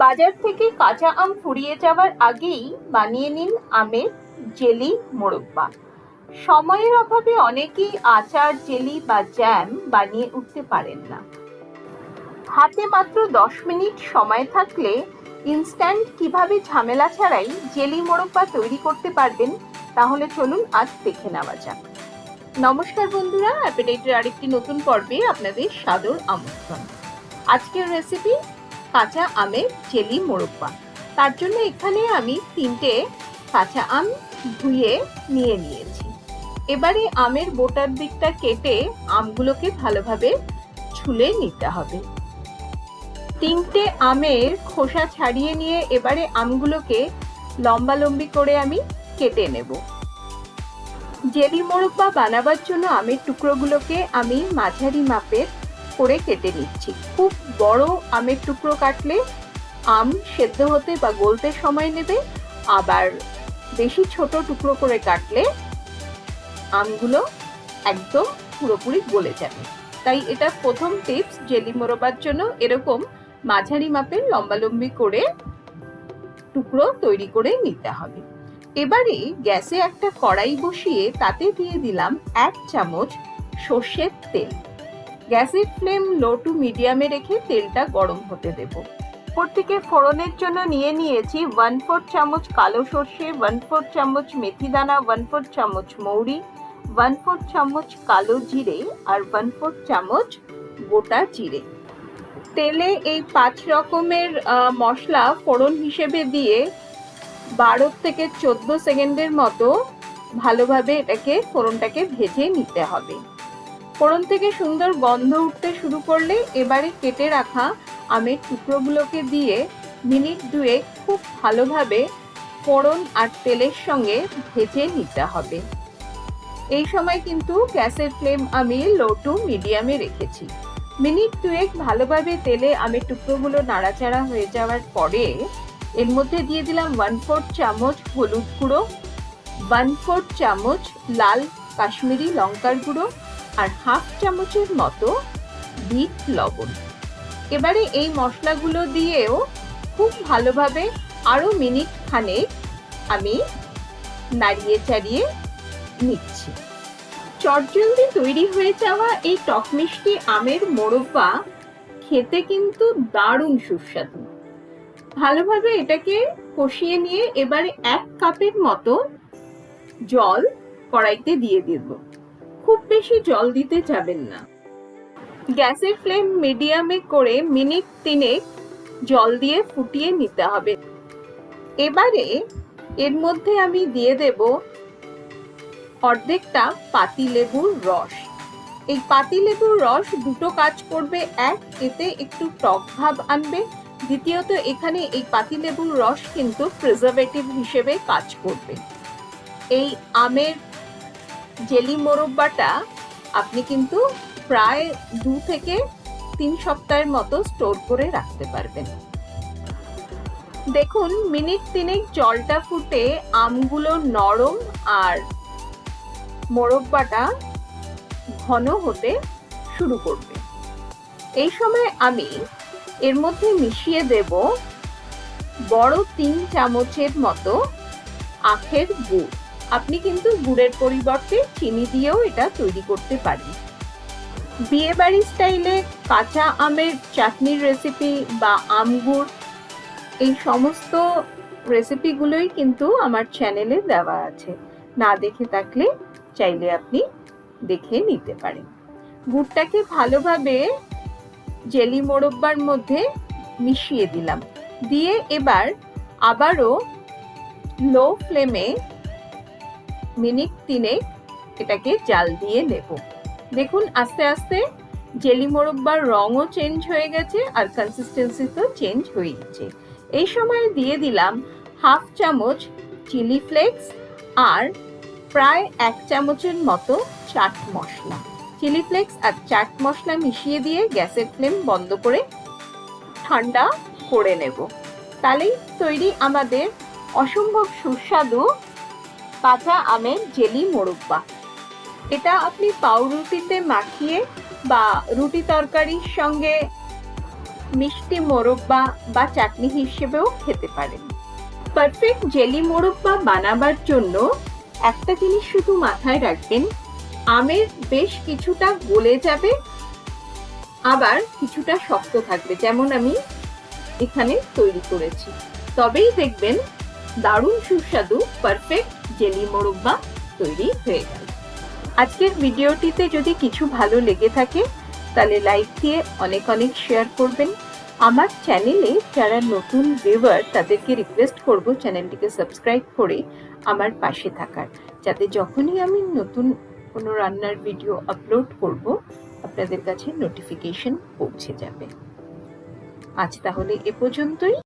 বাজার থেকে কাঁচা আম ফুরিয়ে যাওয়ার আগেই বানিয়ে নিন আমের জেলি মোরব্বা। সময়ের অভাবে অনেকেই আচার, জেলি বা জ্যাম বানিয়ে উঠতে পারেন না। হাতে মাত্র 10 মিনিট সময় থাকলে ইনস্ট্যান্ট কিভাবে ঝামেলা ছাড়াই জেলি মোরব্বা তৈরি করতে পারবেন, তাহলে চলুন আজ দেখে নেওয়া যাক। নমস্কার বন্ধুরা, অ্যাপেটাইটের আরেকটি নতুন পর্বে আপনাদের সাদর আমন্ত্রণ। আজকের রেসিপি কাঁচা আমের জেলি মোরব্বা। তার জন্য এখানে আমি 3টে কাঁচা আম ধুয়ে নিয়েছি। এবারে আমের বোটার দিকটা কেটে আমগুলোকে ভালোভাবে ছুলে নিতে হবে। 3টে আমের খোসা ছাড়িয়ে নিয়ে এবারে আমগুলোকে লম্বালম্বি করে আমি কেটে নেব। জেলি মোরব্বা বানাবার জন্য আমের টুকরোগুলোকে আমি মাঝারি মাপের করে কেটে নিচ্ছি। খুব বড় আমের টুকরো কাটলে আম সেদ্ধ হতে বা গলতে সময় নেবে, আবার বেশি ছোট টুকরো করে কাটলে আমগুলো একদম পুরোপুরি গলে যাবে। তাই এটা প্রথম টিপস, জেলি মোরব্বার জন্য এরকম মাঝারি মাপের লম্বালম্বি করে টুকরো তৈরি করে নিতে হবে। এবারে গ্যাসে একটা কড়াই বসিয়ে তাতে দিয়ে দিলাম 1 চামচ সর্ষের তেল। গ্যাসের ফ্লেম লো টু মিডিয়ামে রেখে তেলটা গরম হতে দেব। উপর থেকে ফোড়নের জন্য নিয়েছি 1/4 চামচ কালো সর্ষে, 1/4 চামচ মেথি দানা, 1/4 চামচ মৌরি, 1/4 চামচ কালো জিরে আর 1/4 চামচ গোটা জিরে। তেলে এই 5 রকমের মশলা ফোড়ন হিসেবে দিয়ে 12 থেকে 14 সেকেন্ডের মতো ভালোভাবে ফোড়নটাকে ভেজে নিতে হবে। ফোড়ন থেকে সুন্দর গন্ধ উঠতে শুরু করলে এবারে কেটে রাখা আমের টুকরোগুলোকে দিয়ে মিনিট 2 খুব ভালোভাবে ফোড়ন আর তেলের সঙ্গে ভেজে নিতে হবে। এই সময় কিন্তু গ্যাসের ফ্লেম আমি লো টু মিডিয়ামে রেখেছি। মিনিট 2 ভালোভাবে তেলে আমের টুকরোগুলো নাড়াচাড়া হয়ে যাওয়ার পরে এর মধ্যে দিয়ে দিলাম 1/4 চামচ হলুদ গুঁড়ো, 1/4 চামচ লাল কাশ্মীরি লঙ্কার গুঁড়ো আর 1/2 চামচের মতো বিট লবণ। এবারে এই মশলাগুলো দিয়েও খুব ভালোভাবে আরো মিনিট খানেক আমি নাড়িয়ে চাড়িয়ে নিচ্ছি। চটজলদি তৈরি হয়ে যাওয়া এই টক মিষ্টি আমের মোরব্বা খেতে কিন্তু দারুণ সুস্বাদু। ভালোভাবে এটাকে কষিয়ে নিয়ে এবারে 1 কাপের মতো জল কড়াইতে দিয়ে দেব। খুব বেশি জল দিতে যাবেন না। গ্যাসের ফ্লেম মিডিয়ামে করে মিনিট 3 জল দিয়ে ফুটিয়ে নিতে হবে। এবারে এর মধ্যে আমি দিয়ে দেব অর্ধেকটা পাতিলেবুর রস। এই পাতিলেবুর রস দুটো কাজ করবে। এক, এতে একটু টক ভাব আনবে। দ্বিতীয়ত এখানে এই পাতিলেবুর রস কিন্তু প্রিজারভেটিভ হিসেবে কাজ করবে। এই আমের জেলি মোরব্বাটা আপনি কিন্তু প্রায় 2 থেকে 3 সপ্তাহের মতো স্টোর করে রাখতে পারবেন। দেখুন মিনিট 3 জলটা ফুটে আমগুলো নরম আর মোরব্বাটা ঘন হতে শুরু করবে। এই সময় আমি এর মধ্যে মিশিয়ে দেব বড় 3 চামচের মতো আখের গুড়। আপনি কিন্তু গুড়ের পরিবর্তে চিনি দিয়েও এটা তৈরি করতে পারেন। বিয়ে বাড়ি স্টাইলে কাঁচা আমের চাটনির রেসিপি বা আম গুড়, এই সমস্ত রেসিপিগুলোই কিন্তু আমার চ্যানেলে দেওয়া আছে। না দেখে থাকলে চাইলে আপনি দেখে নিতে পারেন। গুড়টাকে ভালোভাবে জেলি মোরব্বার মধ্যে মিশিয়ে দিলাম। দিয়ে এবার আবারও লো ফ্লেমে মিনিট 3 এটাকে জাল দিয়ে নেব। দেখুন আস্তে আস্তে জেলি মোরব্বার রঙও চেঞ্জ হয়ে গেছে আর কনসিস্টেন্সি তো চেঞ্জ হয়ে গেছে। এই সময় দিয়ে দিলাম 1/2 চামচ চিলি ফ্লেক্স আর প্রায় 1 চামচের মতো চাট মশলা। চিলি ফ্লেক্স আর চাট মশলা মিশিয়ে দিয়ে গ্যাসের ফ্লেম বন্ধ করে ঠান্ডা করে নেব। তাহলেই তৈরি আমাদের অসম্ভব সুস্বাদু কাঁচা আমের জেলি মোরব্বা। এটা আপনি পাউরুটিতে মাখিয়ে বা রুটি তরকারির সঙ্গে মিষ্টি মোরব্বা বা চাটনি হিসেবেও খেতে পারেন। পারফেক্ট জেলি মোরব্বা বানাবার জন্য একটা জিনিস শুধু মাথায় রাখবেন, আমের বেশ কিছুটা গলে যাবে, আবার কিছুটা শক্ত থাকবে, যেমন আমি এখানে তৈরি করেছি। তবেই দেখবেন দারুণ সুস্বাদু পারফেক্ট জেলি মোরব্বা তৈরি হয়ে গেল। আজকের ভিডিওটিতে যদি কিছু ভালো লেগে থাকে তাহলে লাইক দিয়ে অনেক অনেক শেয়ার করবেন। আমার চ্যানেলে যারা নতুন ভিউয়ার তাদেরকে রিকোয়েস্ট করব চ্যানেলটিকে সাবস্ক্রাইব করে আমার পাশে থাকার, যাতে যখনই আমি নতুন কোনো রান্নার ভিডিও আপলোড করব আপনাদের কাছে নোটিফিকেশন পৌঁছে যাবে। আজ তাহলে এ পর্যন্তই।